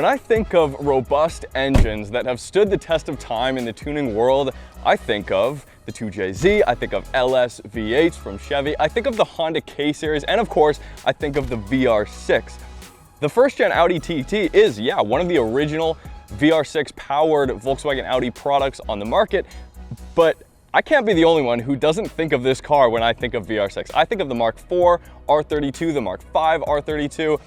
When I think of robust engines that have stood the test of time in the tuning world, I think of the 2JZ, I think of LS V8s from Chevy, I think of the Honda K-Series, and of course, I think of the VR6. The first gen Audi TT is, yeah, one of the original VR6 powered Volkswagen Audi products on the market, but I can't be the only one who doesn't think of this car when I think of VR6. I think of the Mark IV R32, the Mark V R32.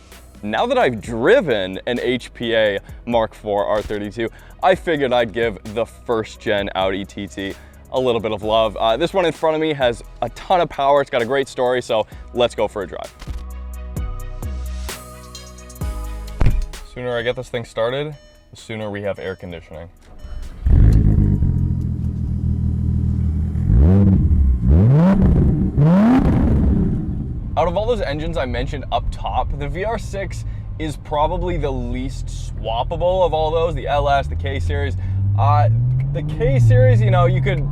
Now that I've driven an HPA Mark IV R32, I figured I'd give the first gen Audi TT a little bit of love. This one in front of me has a ton of power. It's got a great story, so let's go for a drive. The sooner I get this thing started, the sooner we have air conditioning. Out of all those engines I mentioned up top, the VR6 is probably the least swappable of all those, the LS, the K-Series. The K-Series, you know, you could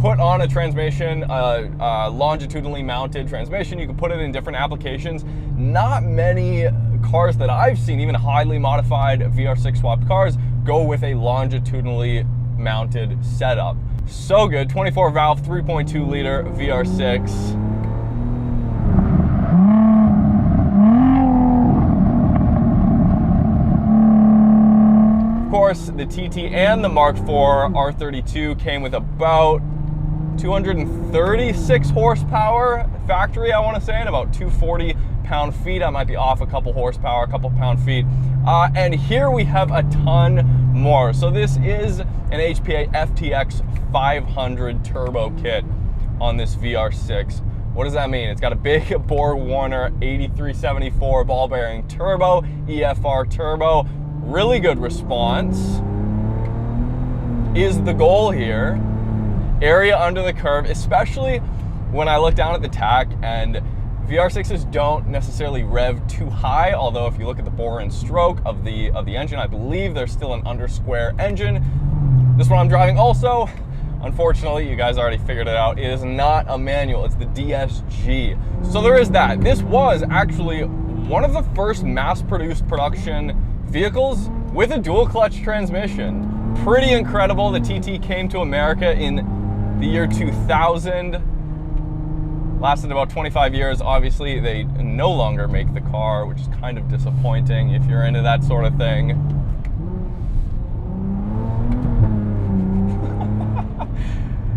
put on a transmission, longitudinally mounted transmission, you could put it in different applications. Not many cars that I've seen, even highly modified VR6 swapped cars, go with a longitudinally mounted setup. So good, 24 valve, 3.2 liter VR6. Of course, the TT and the Mark IV R32 came with about 236 horsepower factory, I want to say, and about 240 pound-feet. I might be off a couple horsepower, a couple pound-feet. And here we have a ton more. So this is an HPA FTX 500 turbo kit on this VR6. What does that mean? It's got a big Borg Warner 8374 ball bearing turbo, EFR turbo. Really good response is the goal here. Area under the curve, especially when I look down at the tach, and VR6s don't necessarily rev too high, although if you look at the bore and stroke of the engine, I believe there's still an under square engine. This one I'm driving also, unfortunately, you guys already figured it out, it is not a manual, it's the DSG. So there is that. This was actually one of the first mass-produced production vehicles with a dual clutch transmission. Pretty incredible. The TT came to America in the year 2000. Lasted about 25 years. Obviously, they no longer make the car, which is kind of disappointing if you're into that sort of thing.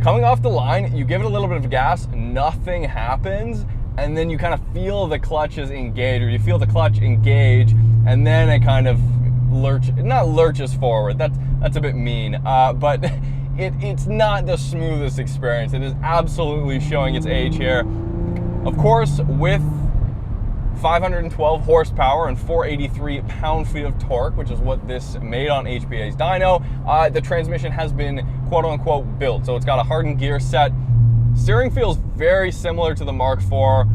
Coming off the line, you give it a little bit of gas, nothing happens, and then you kind of feel the clutches engage, or you feel the clutch engage, and then it kind of lurches forward. That's a bit mean, but it's not the smoothest experience. It is absolutely showing its age here. Of course, with 512 horsepower and 483 pound-feet of torque, which is what this made on HPA's dyno, the transmission has been quote-unquote built. So it's got a hardened gear set. Steering feels very similar to the Mark IV.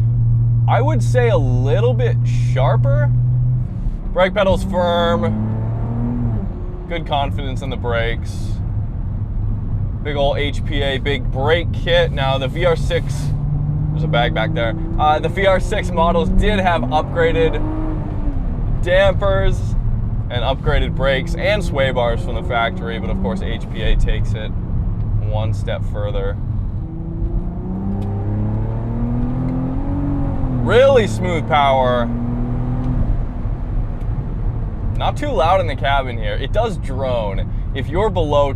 I would say a little bit sharper. Brake pedals firm. Good confidence in the brakes. Big old HPA big brake kit. Now the VR6, there's a bag back there. The VR6 models did have upgraded dampers and upgraded brakes and sway bars from the factory, but of course HPA takes it one step further. Really smooth power. Not too loud in the cabin here. It does drone. If you're below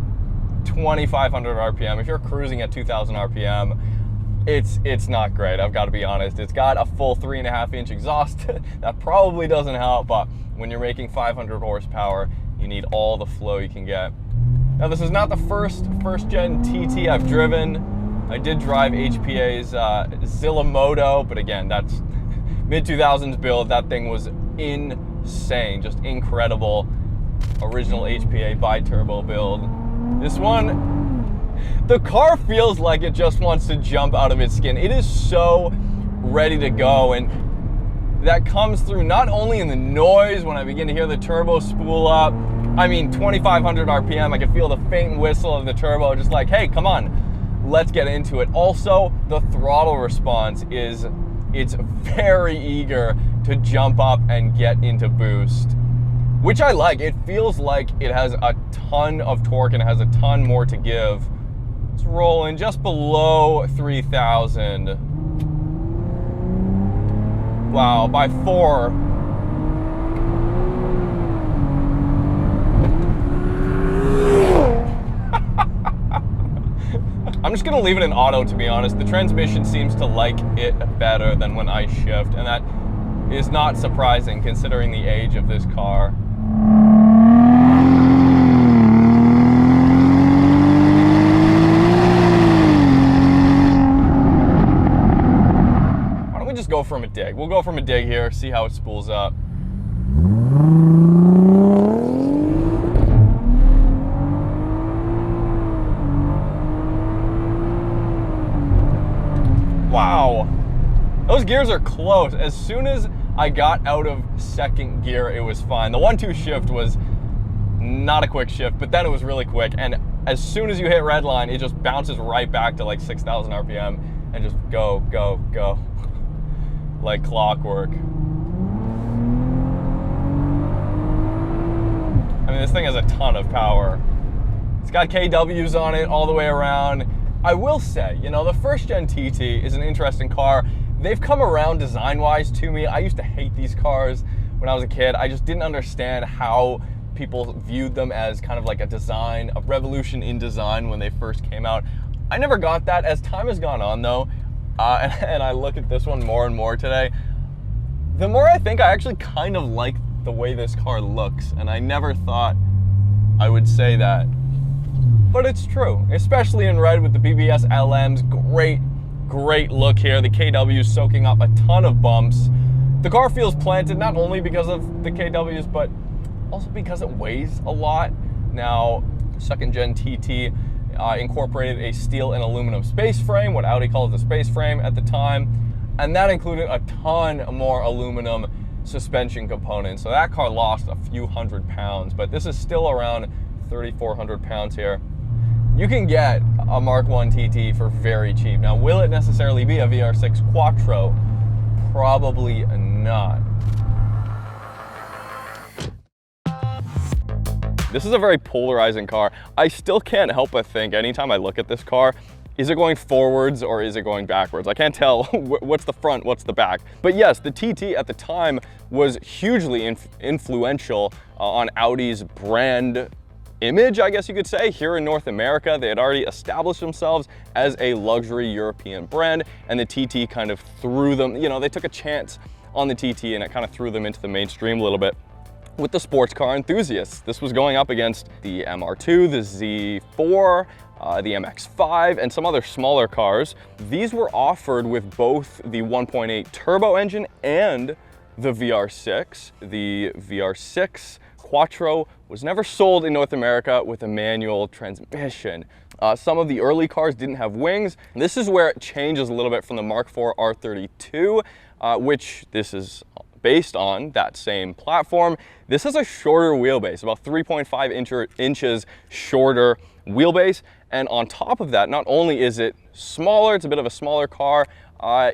2,500 RPM, if you're cruising at 2,000 RPM, it's not great, I've got to be honest. It's got a full 3.5-inch exhaust. That probably doesn't help, but when you're making 500 horsepower, you need all the flow you can get. Now, this is not the first gen TT I've driven. I did drive HPA's Zilla Moto, but again, that's mid-2000s build. That thing was insane, just incredible. Original HPA bi-turbo build. This one, the car feels like it just wants to jump out of its skin. It is so ready to go, and that comes through not only in the noise when I begin to hear the turbo spool up. I mean, 2,500 RPM, I can feel the faint whistle of the turbo, just like, hey, come on, let's get into it. Also, the throttle response it's very eager to jump up and get into boost. which I like. It feels like it has a ton of torque and it has a ton more to give. It's rolling just below 3,000. Wow, by 4. I'm just gonna leave it in auto, to be honest. The transmission seems to like it better than when I shift, and that is not surprising considering the age of this car. Why don't we just go from a dig? We'll go from a dig here, see how it spools up. Wow, those gears are close. As soon as I got out of second gear, it was fine. The 1-2 shift was not a quick shift, but then it was really quick. And as soon as you hit redline, it just bounces right back to like 6,000 RPM and just go, go, go, like clockwork. I mean, this thing has a ton of power. It's got KWs on it all the way around. I will say, you know, the first gen TT is an interesting car. They've come around design-wise to me. I used to hate these cars when I was a kid. I just didn't understand how people viewed them as kind of like a revolution in design when they first came out. I never got that. As time has gone on though, and I look at this one more and more today, the more I think I actually kind of like the way this car looks, and I never thought I would say that. But it's true, especially in red with the BBS LMs. Great look here. The KWs soaking up a ton of bumps. The car feels planted not only because of the KWs, but also because it weighs a lot. Now, second gen TT incorporated a steel and aluminum space frame, what Audi calls the space frame at the time, and that included a ton more aluminum suspension components. So that car lost a few hundred pounds, but this is still around 3,400 pounds here. You can get a Mark 1 TT for very cheap. Now, will it necessarily be a VR6 Quattro? Probably not. This is a very polarizing car. I still can't help but think anytime I look at this car, is it going forwards or is it going backwards? I can't tell what's the front, what's the back. But yes, the TT at the time was hugely influential on Audi's brand image, I guess you could say, here in North America. They had already established themselves as a luxury European brand, and the TT kind of threw them, you know, they took a chance on the TT and it kind of threw them into the mainstream a little bit with the sports car enthusiasts. This was going up against the MR2, the Z4, the MX-5, and some other smaller cars. These were offered with both the 1.8 turbo engine and the VR6. The VR6 Quattro was never sold in North America with a manual transmission. Some of the early cars didn't have wings. This is where it changes a little bit from the Mark IV R32, which this is based on that same platform. This has a shorter wheelbase, about 3.5 inches shorter wheelbase. And on top of that, not only is it smaller, it's a bit of a smaller car,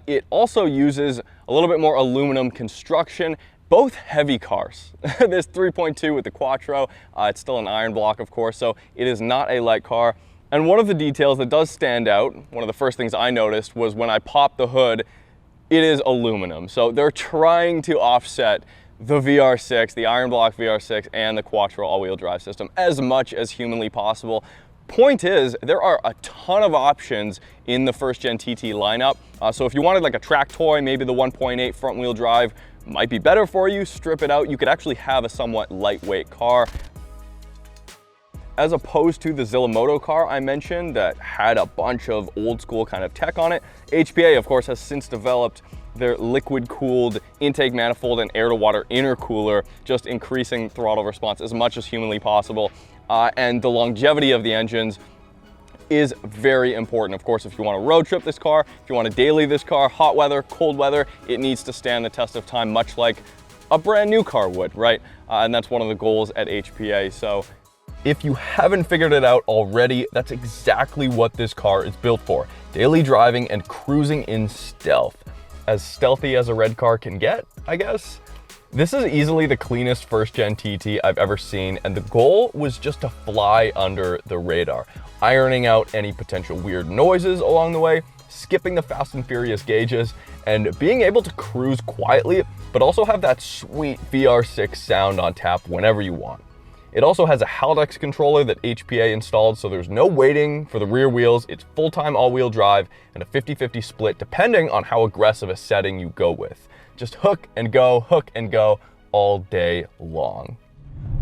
it also uses a little bit more aluminum construction. Both heavy cars. This 3.2 with the Quattro, it's still an iron block, of course, so it is not a light car. And one of the details that does stand out, one of the first things I noticed, was when I popped the hood, it is aluminum. So they're trying to offset the VR6, the iron block VR6, and the Quattro all-wheel drive system as much as humanly possible. Point is, there are a ton of options in the first gen TT lineup. So if you wanted like a track toy, maybe the 1.8 front wheel drive might be better for you, strip it out. You could actually have a somewhat lightweight car. As opposed to the Zillamoto car I mentioned that had a bunch of old school kind of tech on it, HPA of course has since developed their liquid cooled intake manifold and air to water intercooler, just increasing throttle response as much as humanly possible. And the longevity of the engines is very important. Of course, if you want to road trip this car, if you want to daily this car, hot weather, cold weather, it needs to stand the test of time, much like a brand new car would, right? And that's one of the goals at HPA. So if you haven't figured it out already, that's exactly what this car is built for. Daily driving and cruising in stealth. As stealthy as a red car can get, I guess. This is easily the cleanest first-gen TT I've ever seen, and the goal was just to fly under the radar, ironing out any potential weird noises along the way, skipping the Fast and Furious gauges, and being able to cruise quietly, but also have that sweet VR6 sound on tap whenever you want. It also has a Haldex controller that HPA installed, so there's no waiting for the rear wheels. It's full-time all-wheel drive and a 50-50 split depending on how aggressive a setting you go with. Just hook and go all day long.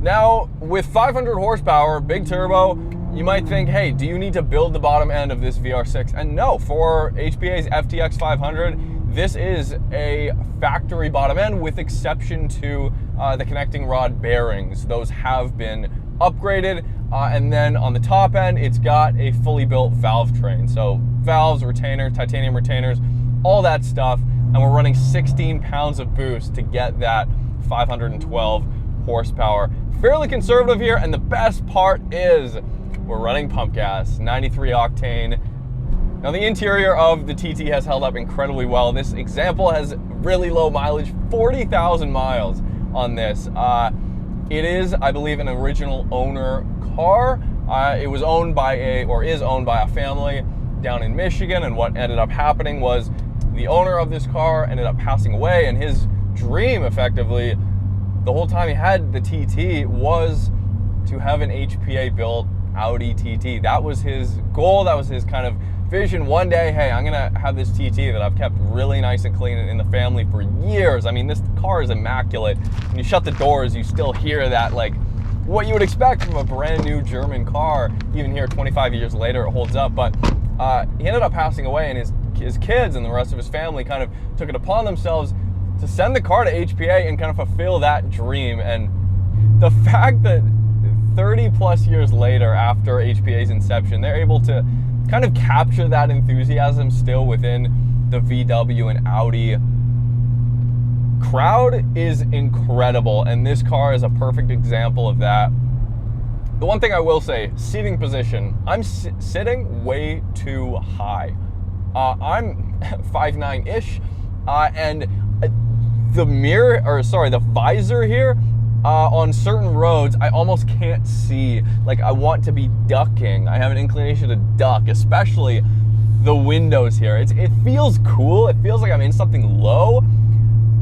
Now, with 500 horsepower, big turbo, you might think, hey, do you need to build the bottom end of this VR6? And no, for HPA's FTX 500, this is a factory bottom end with exception to the connecting rod bearings. Those have been upgraded. And then on the top end, it's got a fully built valve train. So valves, retainer, titanium retainers, all that stuff. And we're running 16 pounds of boost to get that 512 horsepower. Fairly conservative here, and the best part is we're running pump gas, 93 octane. Now the interior of the TT has held up incredibly well. This example has really low mileage, 40,000 miles on this. It is, I believe, an original owner car. It was owned by is owned by a family down in Michigan, and what ended up happening was the owner of this car ended up passing away, and his dream, effectively, the whole time he had the TT, was to have an HPA built Audi TT. That was his goal, that was his kind of vision. One day, hey, I'm gonna have this TT that I've kept really nice and clean in the family for years. I mean, this car is immaculate. When you shut the doors, you still hear that, like, what you would expect from a brand new German car. Even here, 25 years later, it holds up. But he ended up passing away, and his kids and the rest of his family kind of took it upon themselves to send the car to HPA and kind of fulfill that dream. And the fact that 30 plus years later, after HPA's inception, they're able to kind of capture that enthusiasm still within the VW and Audi crowd is incredible, and this car is a perfect example of that. The one thing I will say, seating position, I'm sitting way too high. I'm 5'9"-ish, and the visor here, on certain roads, I almost can't see. Like, I want to be ducking. I have an inclination to duck, especially the windows here. It feels cool. It feels like I'm in something low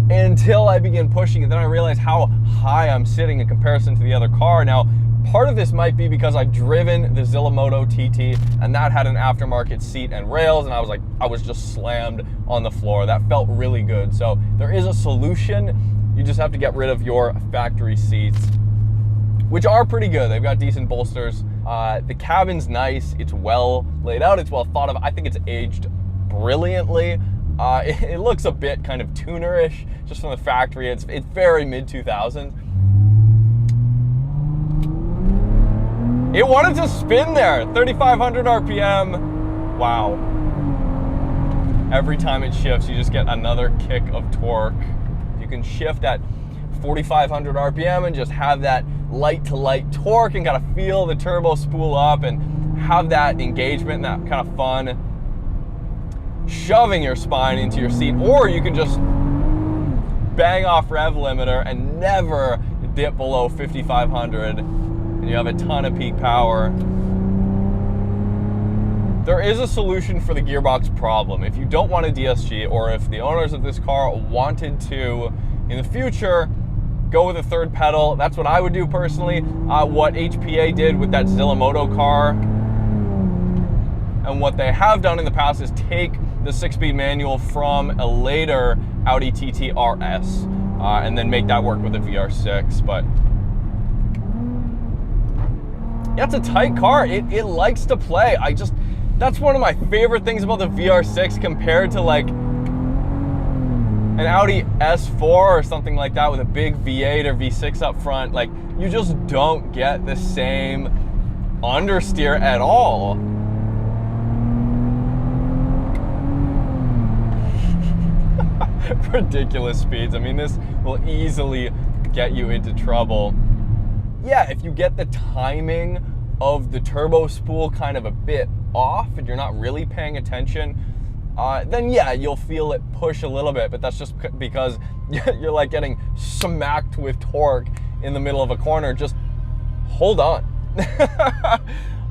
until I begin pushing it. Then I realize how high I'm sitting in comparison to the other car. Now, part of this might be because I've driven the Zillamoto TT, and that had an aftermarket seat and rails, and I was just slammed on the floor. That felt really good. So there is a solution. You just have to get rid of your factory seats, which are pretty good. They've got decent bolsters. The cabin's nice. It's well laid out. It's well thought of. I think it's aged brilliantly. It looks a bit kind of tunerish just from the factory. It's very mid-2000s. It wanted to spin there, 3,500 RPM. Wow. Every time it shifts, you just get another kick of torque. You can shift at 4,500 RPM and just have that light-to-light torque and kind of feel the turbo spool up and have that engagement and that kind of fun shoving your spine into your seat. Or you can just bang off rev limiter and never dip below 5,500, and you have a ton of peak power. There is a solution for the gearbox problem. If you don't want a DSG, or if the owners of this car wanted to, in the future, go with a third pedal, that's what I would do personally. What HPA did with that Zillamoto car, and what they have done in the past, is take the 6-speed manual from a later Audi TT RS, and then make that work with a VR6. But yeah, it's a tight car. It likes to play. That's one of my favorite things about the VR6 compared to like an Audi S4 or something like that with a big V8 or V6 up front. Like, you just don't get the same understeer at all. Ridiculous speeds. I mean, this will easily get you into trouble. Yeah, if you get the timing of the turbo spool kind of a bit off and you're not really paying attention, then yeah, you'll feel it push a little bit, but that's just because you're like getting smacked with torque in the middle of a corner. Just hold on.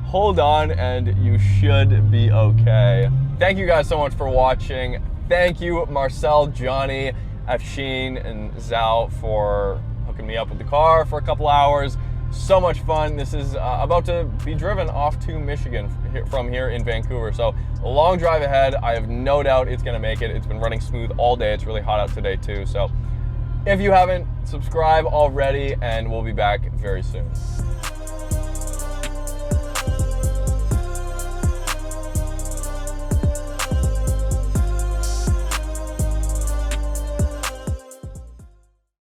Hold on and you should be okay. Thank you guys so much for watching. Thank you, Marcel, Johnny, Afshin, and Zhao for hooking me up with the car for a couple hours. So much fun. This is about to be driven off to Michigan from here in Vancouver. So a long drive ahead. I have no doubt it's gonna make it. It's been running smooth all day. It's really hot out today too. So if you haven't, subscribe already and we'll be back very soon.